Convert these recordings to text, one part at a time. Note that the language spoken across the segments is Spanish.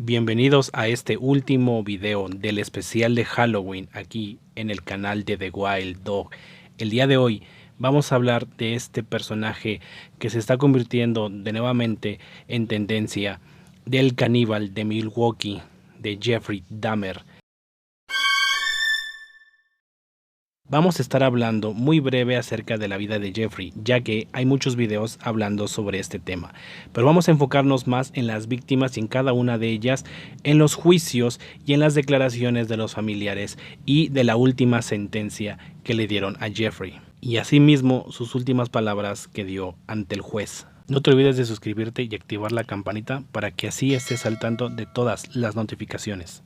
Bienvenidos a este último video del especial de Halloween aquí en el canal de The Wild Dog. El día de hoy vamos a hablar de este personaje que se está convirtiendo de nuevamente en tendencia, del caníbal de Milwaukee, de Jeffrey Dahmer. Vamos a estar hablando muy breve acerca de la vida de Jeffrey, ya que hay muchos videos hablando sobre este tema, pero vamos a enfocarnos más en las víctimas y en cada una de ellas, en los juicios y en las declaraciones de los familiares y de la última sentencia que le dieron a Jeffrey, y asimismo sus últimas palabras que dio ante el juez. No te olvides de suscribirte y activar la campanita para que así estés al tanto de todas las notificaciones.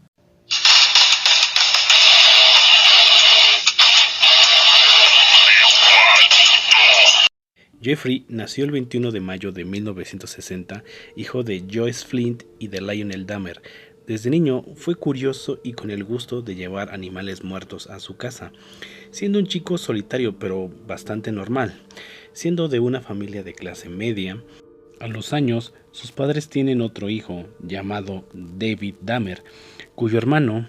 Jeffrey nació el 21 de mayo de 1960, hijo de Joyce Flint y de Lionel Dahmer. Desde niño fue curioso y con el gusto de llevar animales muertos a su casa, siendo un chico solitario pero bastante normal. Siendo de una familia de clase media, a los años sus padres tienen otro hijo llamado David Dahmer, cuyo hermano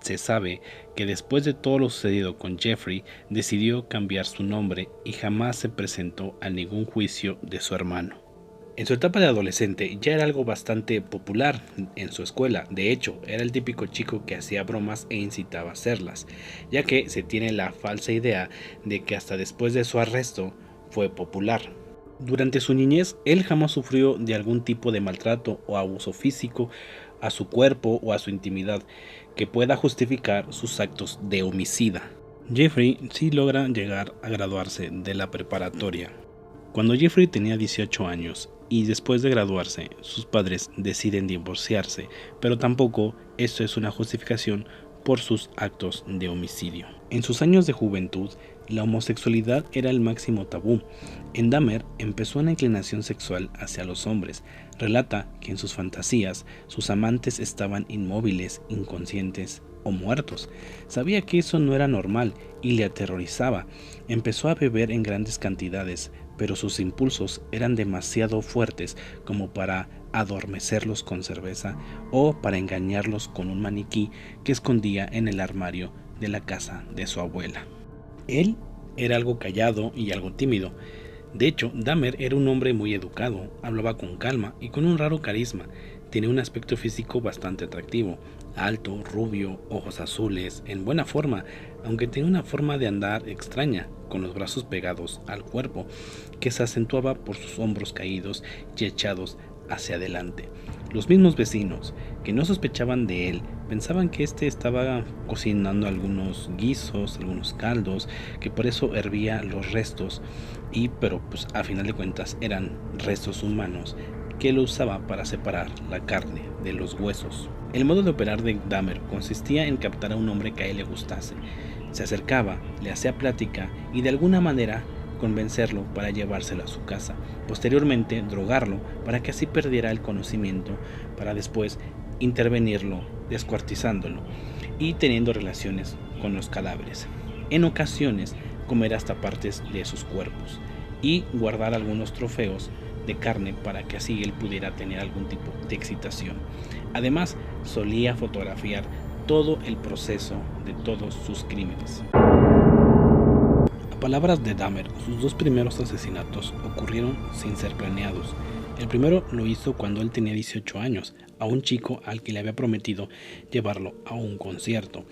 se sabe que después de todo lo sucedido con Jeffrey decidió cambiar su nombre y jamás se presentó a ningún juicio de su hermano. En su etapa de adolescente ya era algo bastante popular en su escuela. De hecho, era el típico chico que hacía bromas e incitaba a hacerlas, ya que se tiene la falsa idea de que hasta después de su arresto fue popular. Durante su niñez, él jamás sufrió de algún tipo de maltrato o abuso físico a su cuerpo o a su intimidad que pueda justificar sus actos de homicida. Jeffrey sí logra llegar a graduarse de la preparatoria. Cuando Jeffrey tenía 18 años y después de graduarse, sus padres deciden divorciarse, pero tampoco esto es una justificación por sus actos de homicidio. En sus años de juventud, la homosexualidad era el máximo tabú. En Dahmer empezó una inclinación sexual hacia los hombres. Relata que en sus fantasías sus amantes estaban inmóviles, inconscientes o muertos. Sabía que eso no era normal y le aterrorizaba. Empezó a beber en grandes cantidades, pero sus impulsos eran demasiado fuertes como para adormecerlos con cerveza o para engañarlos con un maniquí que escondía en el armario de la casa de su abuela. Él era algo callado y algo tímido. De hecho, Dahmer era un hombre muy educado, hablaba con calma y con un raro carisma. Tenía un aspecto físico bastante atractivo, alto, rubio, ojos azules, en buena forma, aunque tenía una forma de andar extraña, con los brazos pegados al cuerpo, que se acentuaba por sus hombros caídos y echados hacia adelante. Los mismos vecinos, que no sospechaban de él, pensaban que estaba cocinando algunos guisos, algunos caldos, que por eso hervía los restos, pero pues a final de cuentas eran restos humanos que lo usaba para separar la carne de los huesos. El modo de operar de Dahmer consistía en captar a un hombre que a él le gustase. Se acercaba, le hacía plática y de alguna manera convencerlo para llevárselo a su casa. Posteriormente, drogarlo para que así perdiera el conocimiento, para después intervenirlo descuartizándolo y teniendo relaciones con los cadáveres. En ocasiones, comer hasta partes de sus cuerpos y guardar algunos trofeos de carne para que así él pudiera tener algún tipo de excitación. Además, solía fotografiar todo el proceso de todos sus crímenes. A palabras de Dahmer, sus dos primeros asesinatos ocurrieron sin ser planeados. El primero lo hizo cuando él tenía 18 años, a un chico al que le había prometido llevarlo a un concierto.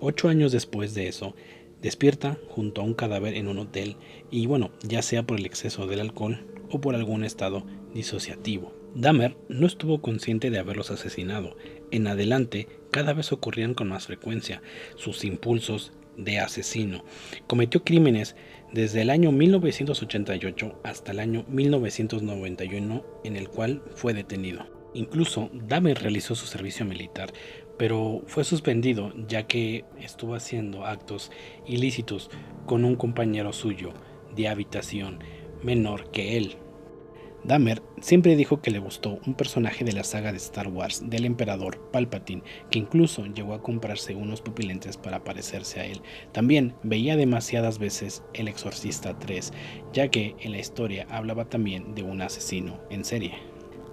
8 años después de eso, despierta junto a un cadáver en un hotel y ya sea por el exceso del alcohol o por algún estado disociativo. Dahmer no estuvo consciente de haberlos asesinado. En adelante, cada vez ocurrían con más frecuencia sus impulsos de asesino. Cometió crímenes desde el año 1988 hasta el año 1991, en el cual fue detenido. Incluso Dahmer realizó su servicio militar, pero fue suspendido ya que estuvo haciendo actos ilícitos con un compañero suyo de habitación menor que él. Dahmer siempre dijo que le gustó un personaje de la saga de Star Wars del emperador Palpatine, que incluso llegó a comprarse unos pupilentes para parecerse a él. También veía demasiadas veces El Exorcista 3, ya que en la historia hablaba también de un asesino en serie.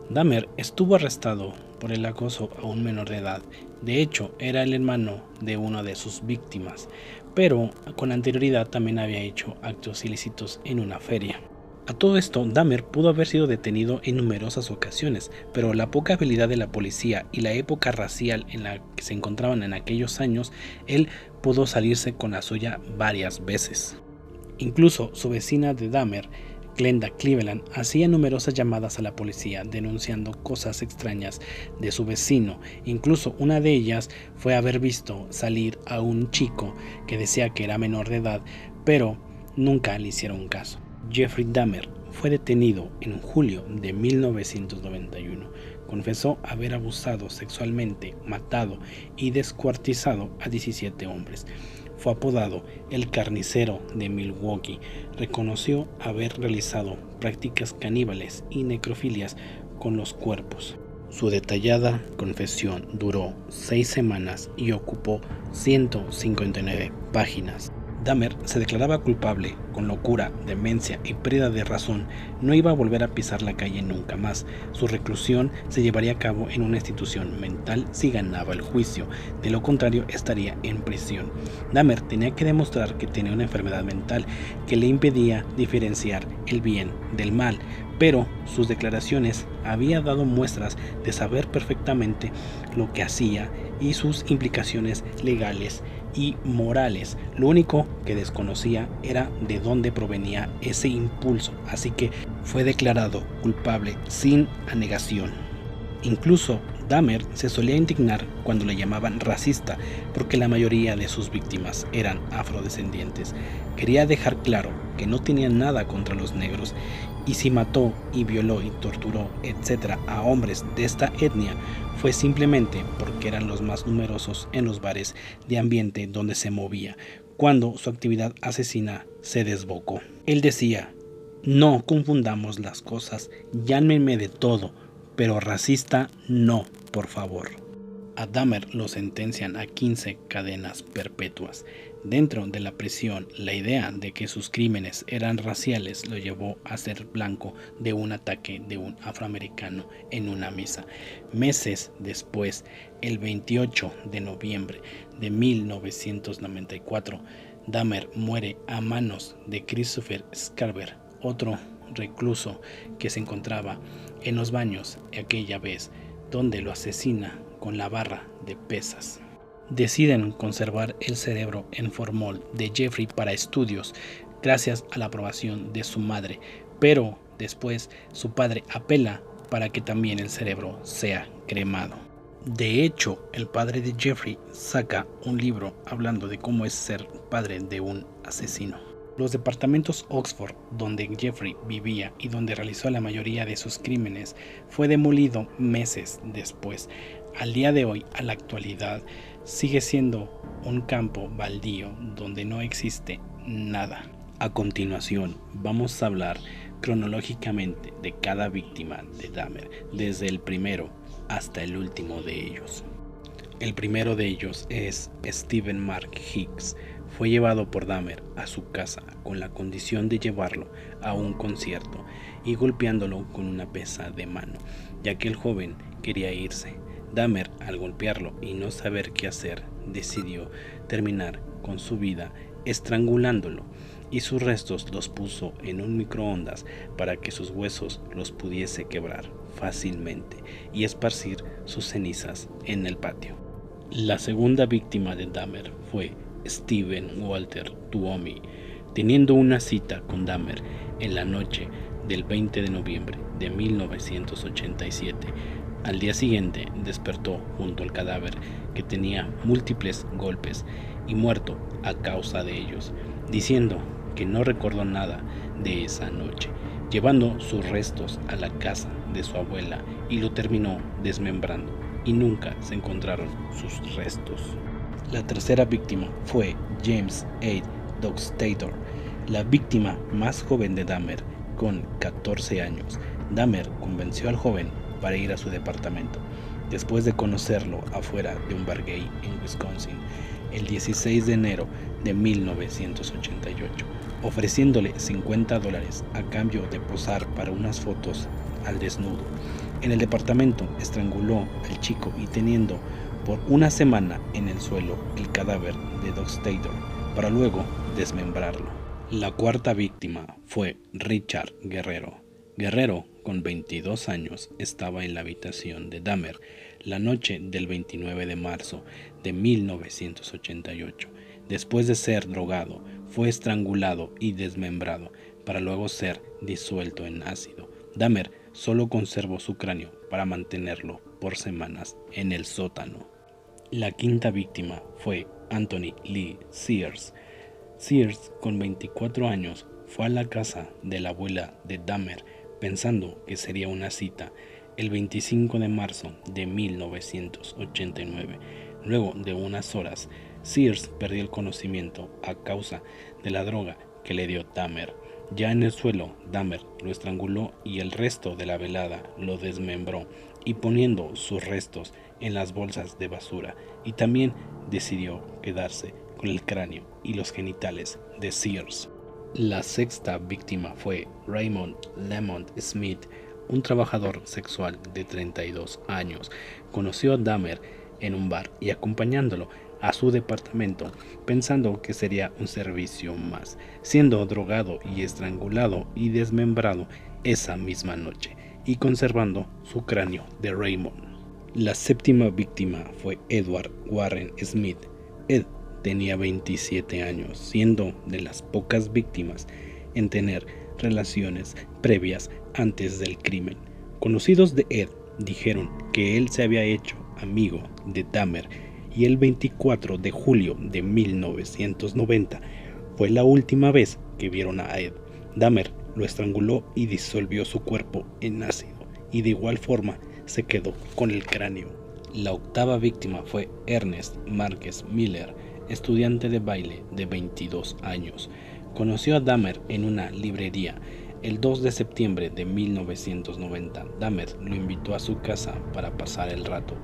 Dahmer estuvo arrestado por el acoso a un menor de edad. De hecho, era el hermano de una de sus víctimas, pero con anterioridad también había hecho actos ilícitos en una feria. A todo esto, Dahmer pudo haber sido detenido en numerosas ocasiones, pero la poca habilidad de la policía y la época racial en la que se encontraban en aquellos años, él pudo salirse con la suya varias veces. Incluso su vecina de Dahmer, Glenda Cleveland, hacía numerosas llamadas a la policía denunciando cosas extrañas de su vecino. Incluso una de ellas fue haber visto salir a un chico que decía que era menor de edad, pero nunca le hicieron caso. Jeffrey Dahmer fue detenido en julio de 1991. Confesó haber abusado sexualmente, matado y descuartizado a 17 hombres. Fue apodado el carnicero de Milwaukee. Reconoció haber realizado prácticas caníbales y necrofilias con los cuerpos. Su detallada confesión duró 6 semanas y ocupó 159 páginas. Dahmer se declaraba culpable con locura, demencia y pérdida de razón. No iba a volver a pisar la calle nunca más. Su reclusión se llevaría a cabo en una institución mental si ganaba el juicio. De lo contrario, estaría en prisión. Dahmer tenía que demostrar que tenía una enfermedad mental que le impedía diferenciar el bien del mal, pero sus declaraciones habían dado muestras de saber perfectamente lo que hacía y sus implicaciones legales y morales. Lo único que desconocía era de dónde provenía ese impulso, así que fue declarado culpable sin anegación. Incluso Dahmer se solía indignar cuando le llamaban racista, porque la mayoría de sus víctimas eran afrodescendientes. Quería dejar claro que no tenía nada contra los negros, y si mató y violó y torturó, etc., a hombres de esta etnia, fue simplemente porque eran los más numerosos en los bares de ambiente donde se movía, cuando su actividad asesina se desbocó. Él decía: no confundamos las cosas, llámenme de todo, pero racista no, por favor. A Dahmer lo sentencian a 15 cadenas perpetuas. Dentro de la prisión, la idea de que sus crímenes eran raciales lo llevó a ser blanco de un ataque de un afroamericano en una misa. Meses después, el 28 de noviembre de 1994, Dahmer muere a manos de Christopher Scarver, otro recluso que se encontraba en los baños aquella vez, donde lo asesina con la barra de pesas. Deciden conservar el cerebro en formol de Jeffrey para estudios, gracias a la aprobación de su madre, pero después su padre apela para que también el cerebro sea cremado. De hecho, el padre de Jeffrey saca un libro hablando de cómo es ser padre de un asesino. Los departamentos Oxford, donde Jeffrey vivía y donde realizó la mayoría de sus crímenes, fue demolido meses después. Al día de hoy, a la actualidad, sigue siendo un campo baldío donde no existe nada. A continuación, vamos a hablar cronológicamente de cada víctima de Dahmer, desde el primero hasta el último de ellos. El primero de ellos es Stephen Mark Hicks. Fue llevado por Dahmer a su casa con la condición de llevarlo a un concierto y golpeándolo con una pesa de mano, ya que el joven quería irse. Dahmer, al golpearlo y no saber qué hacer, decidió terminar con su vida estrangulándolo, y sus restos los puso en un microondas para que sus huesos los pudiese quebrar fácilmente y esparcir sus cenizas en el patio. La segunda víctima de Dahmer fue Stephen Walter Tuomi, teniendo una cita con Dahmer en la noche del 20 de noviembre de 1987. Al día siguiente despertó junto al cadáver, que tenía múltiples golpes y muerto a causa de ellos, diciendo que no recordó nada de esa noche, llevando sus restos a la casa de su abuela y lo terminó desmembrando, y nunca se encontraron sus restos. La tercera víctima fue James A. Dockstader, la víctima más joven de Dahmer, con 14 años. Dahmer convenció al joven para ir a su departamento, después de conocerlo afuera de un bar gay en Wisconsin, el 16 de enero de 1988, ofreciéndole $50 a cambio de posar para unas fotos al desnudo. En el departamento estranguló al chico y teniendo por una semana en el suelo el cadáver de Doug Stator para luego desmembrarlo. La cuarta víctima fue Richard Guerrero. Guerrero, con 22 años, estaba en la habitación de Dahmer la noche del 29 de marzo de 1988. Después de ser drogado, fue estrangulado y desmembrado para luego ser disuelto en ácido. Dahmer solo conservó su cráneo para mantenerlo por semanas en el sótano. La quinta víctima fue Anthony Lee Sears. Sears, con 24 años, fue a la casa de la abuela de Dahmer pensando que sería una cita el 25 de marzo de 1989. Luego de unas horas, Sears perdió el conocimiento a causa de la droga que le dio Dahmer. Ya en el suelo, Dahmer lo estranguló y el resto de la velada lo desmembró y poniendo sus restos en las bolsas de basura, y también decidió quedarse con el cráneo y los genitales de Sears. La sexta víctima fue Raymond Lamont Smith, un trabajador sexual de 32 años. Conoció a Dahmer en un bar y acompañándolo a su departamento, pensando que sería un servicio más, siendo drogado y estrangulado y desmembrado esa misma noche y conservando su cráneo de Raymond. La séptima víctima fue Edward Warren Smith. Ed tenía 27 años, siendo de las pocas víctimas en tener relaciones previas antes del crimen. Conocidos de Ed dijeron que él se había hecho amigo de Dahmer y el 24 de julio de 1990 fue la última vez que vieron a Ed. Dahmer lo estranguló y disolvió su cuerpo en ácido y de igual forma se quedó con el cráneo. La octava víctima fue Ernest Márquez Miller, estudiante de baile de 22 años. Conoció a Dahmer en una librería el 2 de septiembre de 1990. Dahmer lo invitó a su casa para pasar el rato.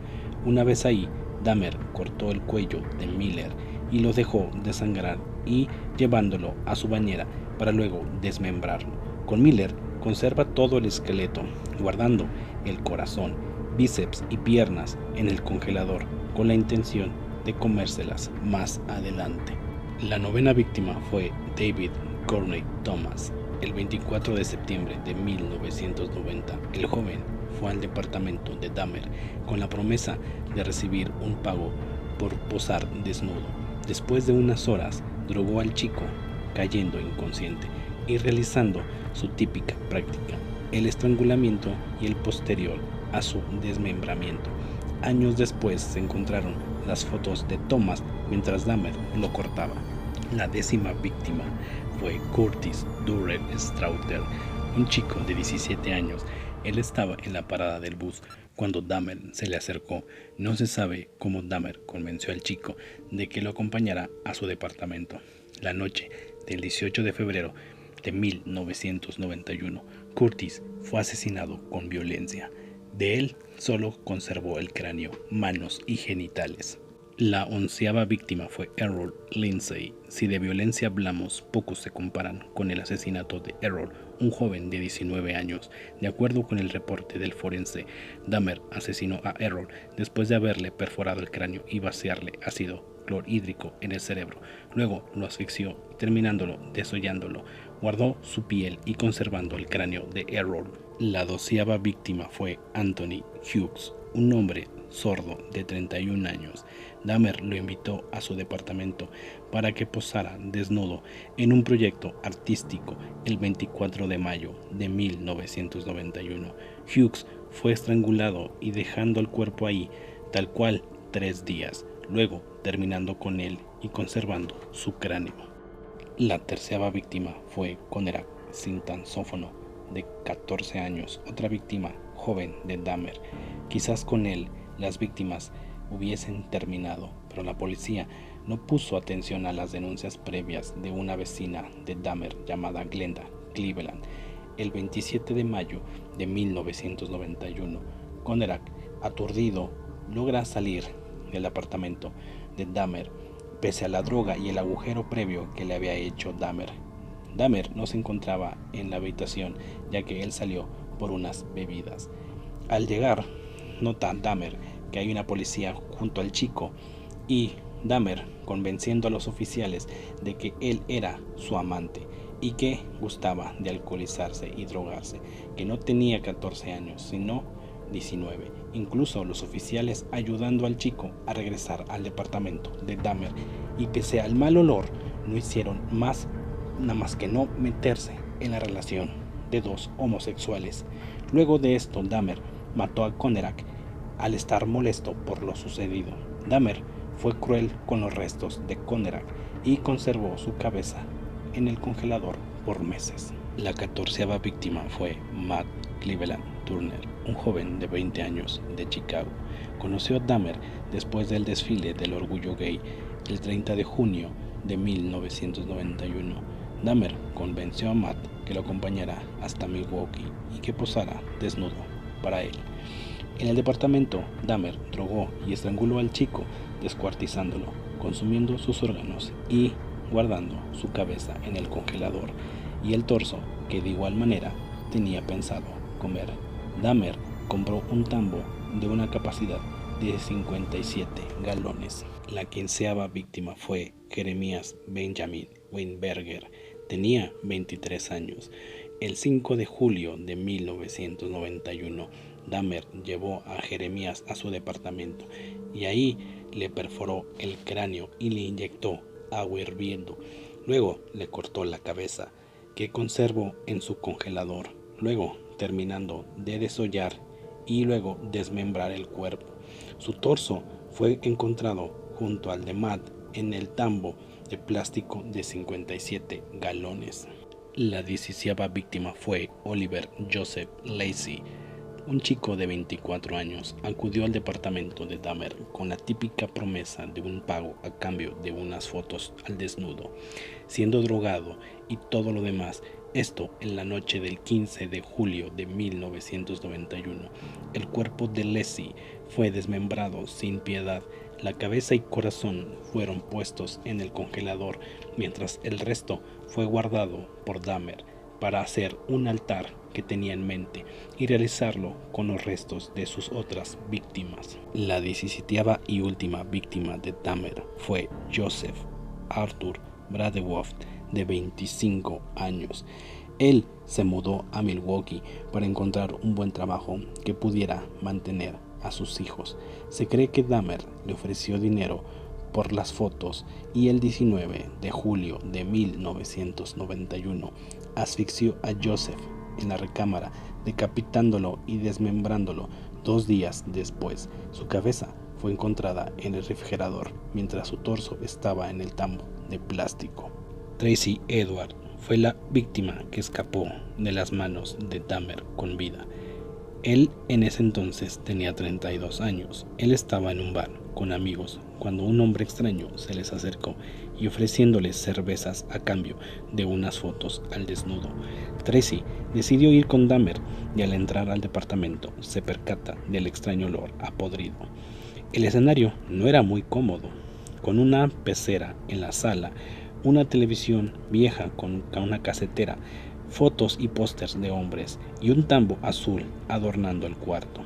Una vez ahí, Dahmer cortó el cuello de Miller y lo dejó desangrar y llevándolo a su bañera para luego desmembrarlo. Con Miller conserva todo el esqueleto, guardando el corazón, bíceps y piernas en el congelador con la intención de comérselas más adelante. La novena víctima fue David Courtney Thomas. El 24 de septiembre de 1990, el joven fue al departamento de Dahmer con la promesa de recibir un pago por posar desnudo. Después de unas horas, drogó al chico, cayendo inconsciente y realizando su típica práctica, el estrangulamiento y el posterior a su desmembramiento. Años después se encontraron las fotos de Thomas mientras Dahmer lo cortaba. La décima víctima fue Curtis Durrell Strauter, un chico de 17 años. Él estaba en la parada del bus cuando Dahmer se le acercó. No se sabe cómo Dahmer convenció al chico de que lo acompañara a su departamento. La noche del 18 de febrero de 1991, Curtis fue asesinado con violencia. De él solo conservó el cráneo, manos y genitales. La onceava víctima fue Errol Lindsay. Si de violencia hablamos, pocos se comparan con el asesinato de Errol, un joven de 19 años. De acuerdo con el reporte del forense, Dahmer asesinó a Errol después de haberle perforado el cráneo y vaciarle ácido clorhídrico en el cerebro. Luego lo asfixió, terminándolo desollándolo. Guardó su piel y conservando el cráneo de Errol. La doceava víctima fue Anthony Hughes, un hombre sordo de 31 años. Dahmer lo invitó a su departamento para que posara desnudo en un proyecto artístico el 24 de mayo de 1991. Hughes fue estrangulado y dejando el cuerpo ahí tal cual 3 días, luego terminando con él y conservando su cráneo. La tercera víctima fue Conerak Sintansófono, de 14 años, otra víctima joven de Dahmer. Quizás con él las víctimas hubiesen terminado, pero la policía no puso atención a las denuncias previas de una vecina de Dahmer llamada Glenda Cleveland. El 27 de mayo de 1991, Conerak, aturdido, logra salir del apartamento de Dahmer pese a la droga y el agujero previo que le había hecho Dahmer. Dahmer no se encontraba en la habitación ya que él salió por unas bebidas. Al llegar, nota Dahmer que hay una policía junto al chico y Dahmer convenciendo a los oficiales de que él era su amante y que gustaba de alcoholizarse y drogarse, que no tenía 14 años, sino 19. Incluso los oficiales ayudando al chico a regresar al departamento de Dahmer, y pese al mal olor, no hicieron nada más que no meterse en la relación de dos homosexuales. Luego de esto, Dahmer mató a Conerak al estar molesto por lo sucedido. Dahmer fue cruel con los restos de Conerak y conservó su cabeza en el congelador por meses. La 14ª víctima fue Matt Cleveland Turner, un joven de 20 años de Chicago. Conoció a Dahmer después del desfile del orgullo gay el 30 de junio de 1991. Dahmer convenció a Matt que lo acompañara hasta Milwaukee y que posara desnudo para él. En el departamento, Dahmer drogó y estranguló al chico, descuartizándolo, consumiendo sus órganos y guardando su cabeza en el congelador y el torso, que de igual manera tenía pensado comer. Dahmer compró un tambo de una capacidad de 57 galones. La 15ª víctima fue Jeremías Benjamin Weinberger. Tenía 23 años. El 5 de julio de 1991, Dahmer llevó a Jeremías a su departamento y ahí le perforó el cráneo y le inyectó agua hirviendo. Luego le cortó la cabeza, que conservó en su congelador. Luego, terminando de desollar y luego desmembrar el cuerpo. Su torso fue encontrado junto al de Matt en el tambo de plástico de 57 galones. La 16ª víctima fue Oliver Joseph Lacey. Un chico de 24 años acudió al departamento de Dahmer con la típica promesa de un pago a cambio de unas fotos al desnudo, siendo drogado y todo lo demás. Esto en la noche del 15 de julio de 1991. El cuerpo de Lacey fue desmembrado sin piedad. La cabeza y corazón fueron puestos en el congelador, mientras el resto fue guardado por Dahmer para hacer un altar que tenía en mente y realizarlo con los restos de sus otras víctimas. La 17ª y última víctima de Dahmer fue Joseph Arthur Bradewoft, de 25 años. Él se mudó a Milwaukee para encontrar un buen trabajo que pudiera mantener a sus hijos. Se cree que Dahmer le ofreció dinero por las fotos y el 19 de julio de 1991 asfixió a Joseph en la recámara, decapitándolo y desmembrándolo. 2 días después, su cabeza fue encontrada en el refrigerador, mientras su torso estaba en el tambo de plástico. Tracy Edward fue la víctima que escapó de las manos de Dahmer con vida. Él en ese entonces tenía 32 años. Él estaba en un bar con amigos cuando un hombre extraño se les acercó y ofreciéndoles cervezas a cambio de unas fotos al desnudo. Tracy decidió ir con Dahmer y al entrar al departamento se percata del extraño olor a podrido. El escenario no era muy cómodo, con una pecera en la sala, una televisión vieja con una casetera, fotos y pósters de hombres y un tambo azul adornando el cuarto.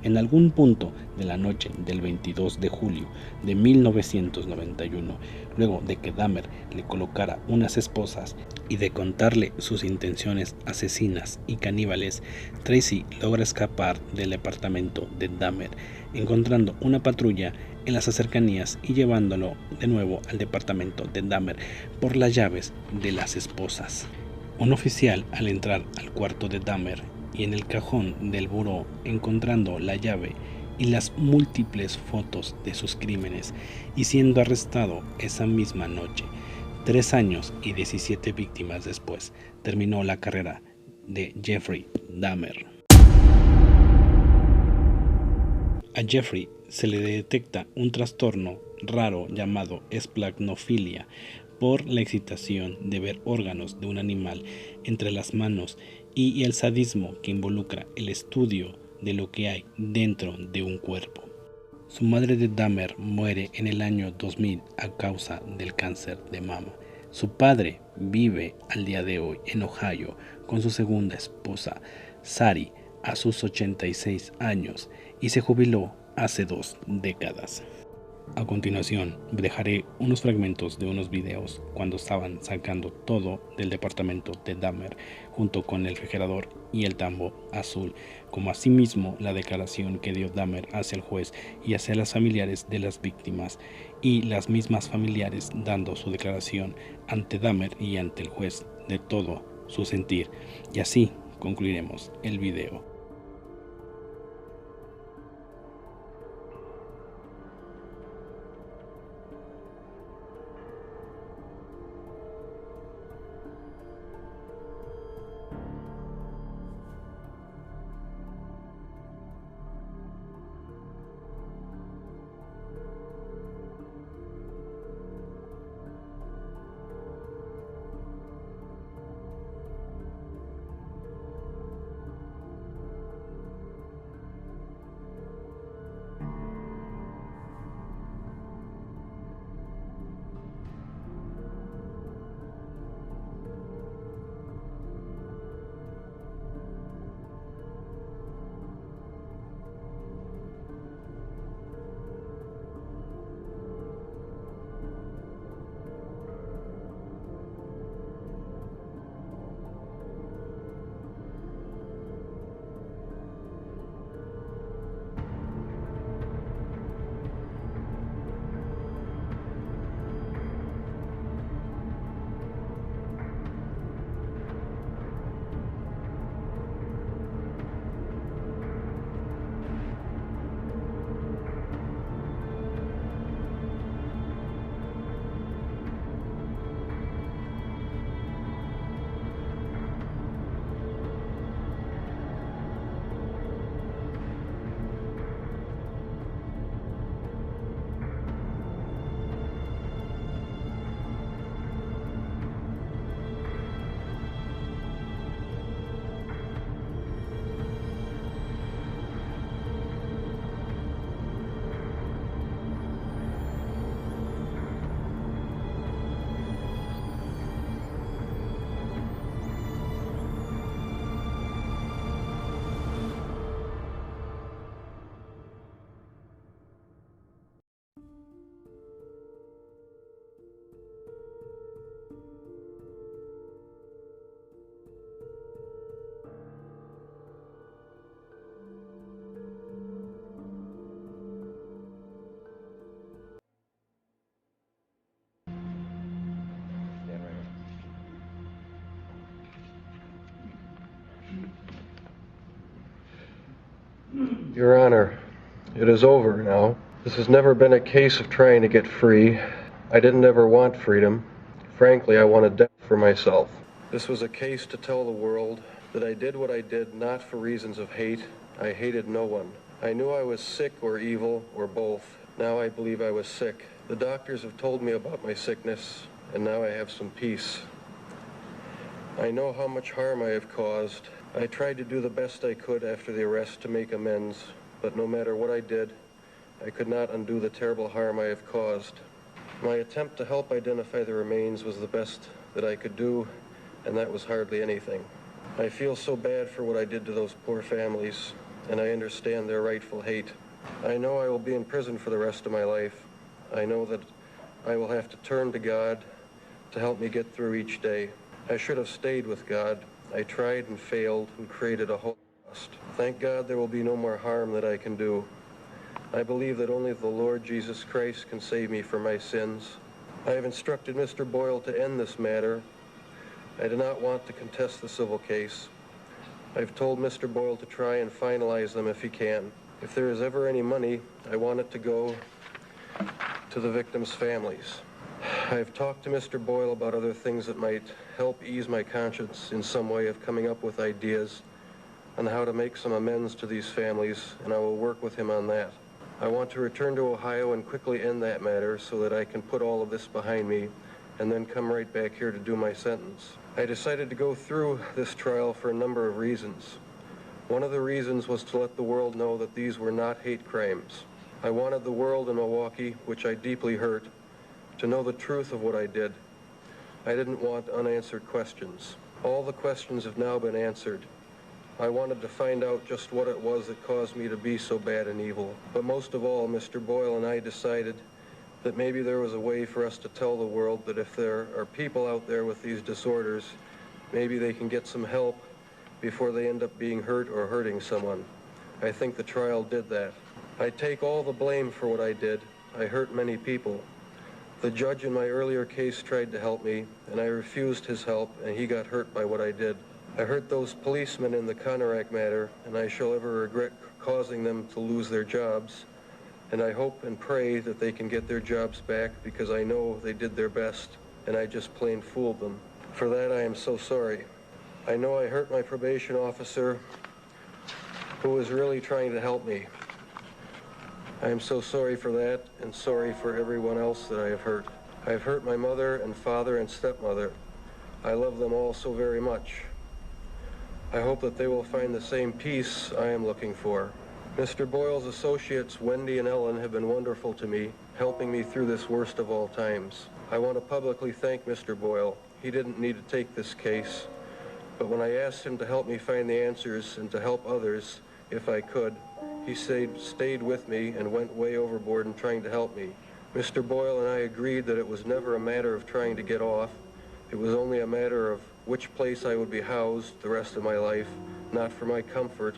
En algún punto de la noche del 22 de julio de 1991, luego de que Dahmer le colocara unas esposas y de contarle sus intenciones asesinas y caníbales, Tracy logra escapar del departamento de Dahmer, encontrando una patrulla en las cercanías y llevándolo de nuevo al departamento de Dahmer por las llaves de las esposas. Un oficial, al entrar al cuarto de Dahmer y en el cajón del buró encontrando la llave y las múltiples fotos de sus crímenes, y siendo arrestado esa misma noche. 3 años y 17 víctimas después, terminó la carrera de Jeffrey Dahmer. A Jeffrey se le detecta un trastorno raro llamado esplagnofilia, por la excitación de ver órganos de un animal entre las manos y el sadismo que involucra el estudio de lo que hay dentro de un cuerpo. Su madre de Dahmer muere en el año 2000 a causa del cáncer de mama. Su padre vive al día de hoy en Ohio con su segunda esposa, Sari a sus 86 años y se jubiló hace 2 décadas. A continuación, dejaré unos fragmentos de unos videos cuando estaban sacando todo del departamento de Dahmer, junto con el refrigerador y el tambo azul, como asimismo la declaración que dio Dahmer hacia el juez y hacia las familiares de las víctimas, y las mismas familiares dando su declaración ante Dahmer y ante el juez de todo su sentir. Y así concluiremos el video. Your Honor, it is over now. This has never been a case of trying to get free. I didn't ever want freedom. Frankly, I wanted death for myself. This was a case to tell the world that I did what I did not for reasons of hate. I hated no one. I knew I was sick or evil or both. Now I believe I was sick. The doctors have told me about my sickness, and now I have some peace. I know how much harm I have caused. I tried to do the best I could after the arrest to make amends, but no matter what I did, I could not undo the terrible harm I have caused. My attempt to help identify the remains was the best that I could do, and that was hardly anything. I feel so bad for what I did to those poor families, and I understand their rightful hate. I know I will be in prison for the rest of my life. I know that I will have to turn to God to help me get through each day. I should have stayed with God. I tried and failed and created a holocaust. Thank God there will be no more harm that I can do. I believe that only the Lord Jesus Christ can save me from my sins. I have instructed Mr. Boyle to end this matter. I do not want to contest the civil case. I've told Mr. Boyle to try and finalize them if he can. If there is ever any money, I want it to go to the victims' families. I've talked to Mr. Boyle about other things that might help ease my conscience in some way of coming up with ideas on how to make some amends to these families, and I will work with him on that. I want to return to Ohio and quickly end that matter so that I can put all of this behind me and then come right back here to do my sentence. I decided to go through this trial for a number of reasons. One of the reasons was to let the world know that these were not hate crimes. I wanted the world in Milwaukee, which I deeply hurt, to know the truth of what I did. I didn't want unanswered questions. All the questions have now been answered. I wanted to find out just what it was that caused me to be so bad and evil. But most of all, Mr. Boyle and I decided that maybe there was a way for us to tell the world that if there are people out there with these disorders, maybe they can get some help before they end up being hurt or hurting someone. I think the trial did that. I take all the blame for what I did. I hurt many people. The judge in my earlier case tried to help me, and I refused his help, and he got hurt by what I did. I hurt those policemen in the Conorak matter, and I shall ever regret causing them to lose their jobs. And I hope and pray that they can get their jobs back, because I know they did their best, and I just plain fooled them. For that, I am so sorry. I know I hurt my probation officer, who was really trying to help me. I am so sorry for that, and sorry for everyone else that I have hurt. I have hurt my mother and father and stepmother. I love them all so very much. I hope that they will find the same peace I am looking for. Mr. Boyle's associates, Wendy and Ellen, have been wonderful to me, helping me through this worst of all times. I want to publicly thank Mr. Boyle. He didn't need to take this case, but when I asked him to help me find the answers and to help others, if I could, he stayed with me and went way overboard in trying to help me. Mr. Boyle and I agreed that it was never a matter of trying to get off. It was only a matter of which place I would be housed the rest of my life, not for my comfort,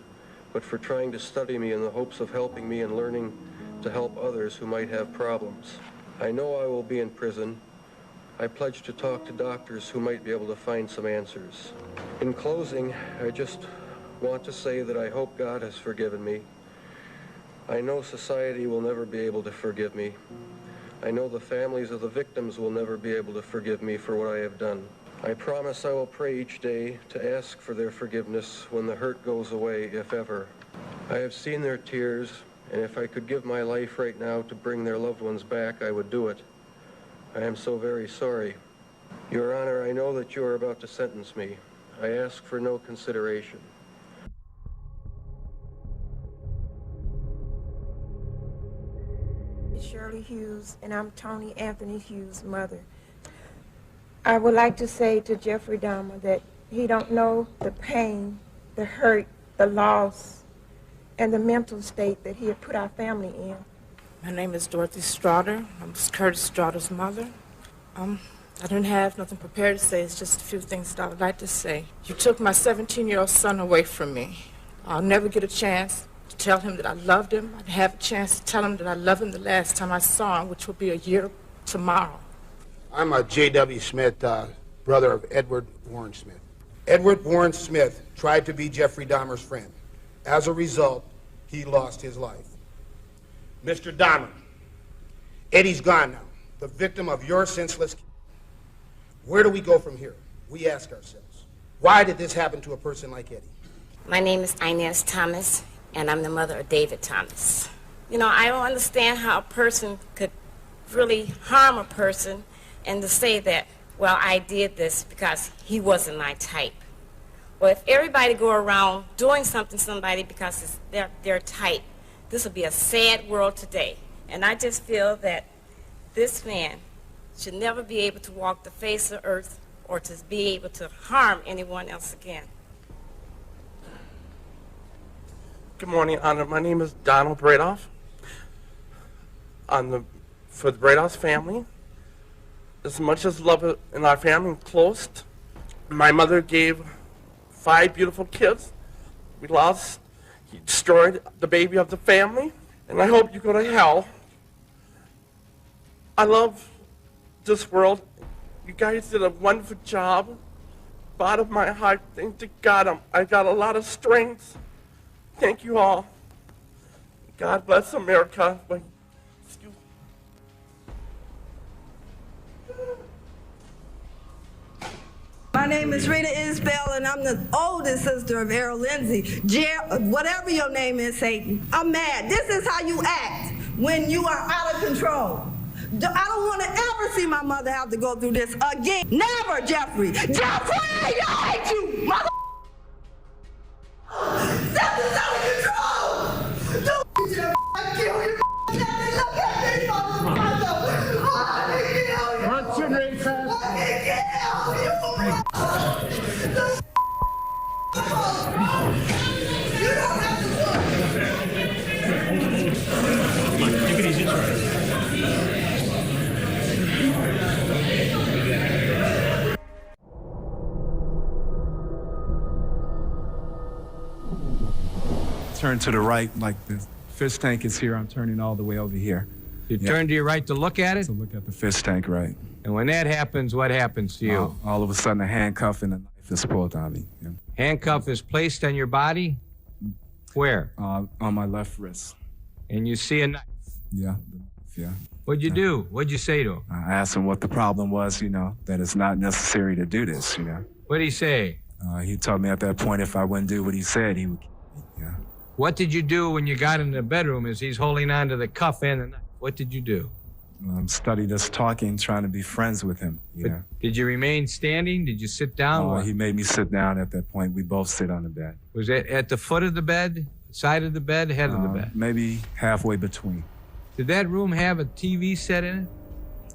but for trying to study me in the hopes of helping me and learning to help others who might have problems. I know I will be in prison. I pledge to talk to doctors who might be able to find some answers. In closing, I just want to say that I hope God has forgiven me. I know society will never be able to forgive me. I know the families of the victims will never be able to forgive me for what I have done. I promise I will pray each day to ask for their forgiveness when the hurt goes away, if ever. I have seen their tears, and if I could give my life right now to bring their loved ones back, I would do it. I am so very sorry. Your Honor, I know that you are about to sentence me. I ask for no consideration. Shirley Hughes, and I'm Tony Anthony Hughes' mother. I would like to say to Jeffrey Dahmer that he don't know the pain, the hurt, the loss, and the mental state that he had put our family in. My name is Dorothy Straughter. I'm Curtis Straughter's mother. I didn't have nothing prepared to say. It's just a few things that I would like to say. You took my 17-year-old son away from me. I'll never get a chance to tell him that I loved him. I'd have a chance to tell him that I loved him the last time I saw him, which will be a year tomorrow. I'm a J.W. Smith, brother of Edward Warren Smith. Edward Warren Smith tried to be Jeffrey Dahmer's friend. As a result, he lost his life. Mr. Dahmer, Eddie's gone now, the victim of your senseless killing. Where do we go from here? We ask ourselves, why did this happen to a person like Eddie? My name is Inez Thomas, and I'm the mother of David Thomas. You know, I don't understand how a person could really harm a person and to say that, well, I did this because he wasn't my type. Well, if everybody go around doing something to somebody because they're type, this would be a sad world today. And I just feel that this man should never be able to walk the face of earth or to be able to harm anyone else again. Good morning, Honor. My name is Donald Bradoff. For the Bradoff family, as much as love in our family close, my mother gave 5 beautiful kids. We lost, he destroyed the baby of the family, and I hope you go to hell. I love this world. You guys did a wonderful job. Bottom of my heart, thank to God, I got a lot of strength. Thank you all. God bless America. My name is Rita Isbell, and I'm the oldest sister of Errol Lindsay. Whatever your name is, Satan, I'm mad. This is how you act when you are out of control. I don't want to ever see my mother have to go through this again. Never, Jeffrey. Jeffrey, I hate you, mother. This is out of control. Don't Jeffrey, I kill you. Jeffrey, look at me, motherfucker. I can kill you. What's your name, fast? I can kill you. turn to the right, like the fish tank is here. I'm turning all the way over here. You turn to your right to look at it? To look at the fish tank, right. And when that happens, what happens to you? All of a sudden, a handcuff and a knife is pulled on me. Yeah. Handcuff is placed on your body? Where? On my left wrist. And you see a knife? Yeah, yeah. What'd you do? What'd you say to him? I asked him what the problem was, that it's not necessary to do this, What'd he say? He told me at that point if I wouldn't do what he said, he would kill me, yeah. What did you do when you got in the bedroom as he's holding on to the cuff and the knife? What did you do? Studied us talking, trying to be friends with him, Did you remain standing? Did you sit down? He made me sit down at that point. We both sit on the bed. Was it at the foot of the bed, side of the bed, head of the bed? Maybe halfway between. Did that room have a TV set in it?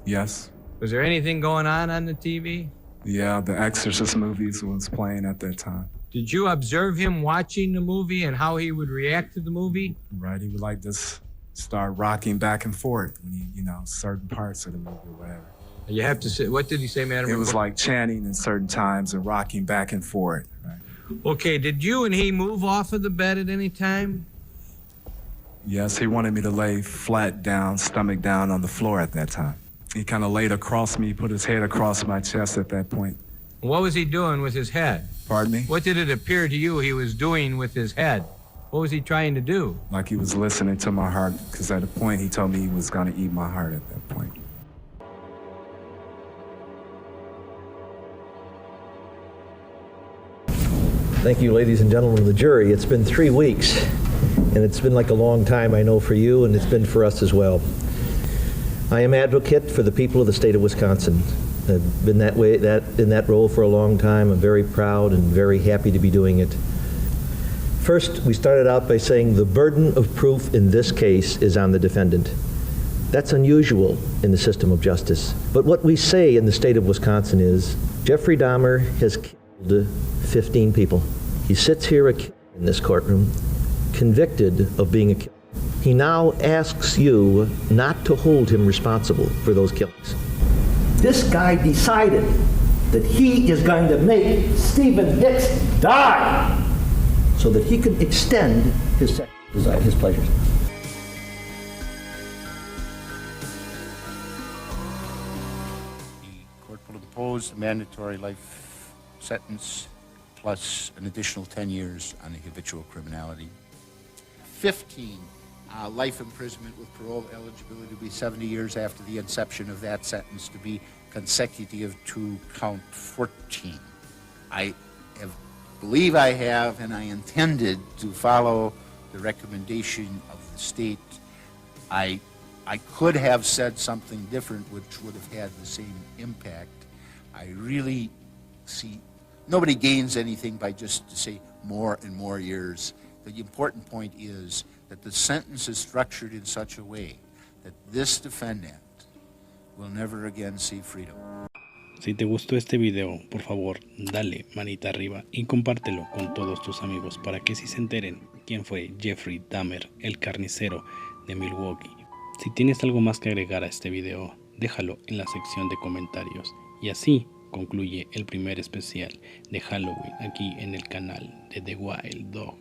Yes. Was there anything going on the TV? Yeah, the Exorcist movies was playing at that time. Did you observe him watching the movie and how he would react to the movie? Right, he would like just start rocking back and forth when he, certain parts of the movie or whatever. You have to say, what did he say, madam? It was like chanting in certain times and rocking back and forth. Right? Okay, did you and he move off of the bed at any time? Yes, he wanted me to lay flat down, stomach down on the floor at that time. He kind of laid across me, put his head across my chest at that point. What was he doing with his head? Pardon me? What did it appear to you he was doing with his head? What was he trying to do? Like he was listening to my heart, because at a point he told me he was going to eat my heart at that point. Thank you, ladies and gentlemen of the jury. It's been 3 weeks, and it's been like a long time, I know, for you, and it's been for us as well. I am advocate for the people of the state of Wisconsin. I've been in that role for a long time. I'm very proud and very happy to be doing it. First, we started out by saying the burden of proof in this case is on the defendant. That's unusual in the system of justice. But what we say in the state of Wisconsin is Jeffrey Dahmer has killed 15 people. He sits here in this courtroom, convicted of being a killer. He now asks you not to hold him responsible for those killings. This guy decided that he is going to make Stephen Hicks die so that he can extend his sexual his pleasures. The court will impose a mandatory life sentence plus an additional 10 years on the habitual criminality. 15 life imprisonment with parole eligibility to be 70 years after the inception of that sentence to be consecutive to count 14. Believe I have, and I intended to follow the recommendation of the state. I could have said something different which would have had the same impact. I really see nobody gains anything by just to say more and more years. The important point is that the sentence is structured in such a way that this defendant will never again see freedom. Si te gustó este video, por favor, dale manita arriba y compártelo con todos tus amigos para que sí se enteren quién fue Jeffrey Dahmer, el carnicero de Milwaukee. Si tienes algo más que agregar a este video, déjalo en la sección de comentarios. Y así concluye el primer especial de Halloween aquí en el canal de The Wild Dog.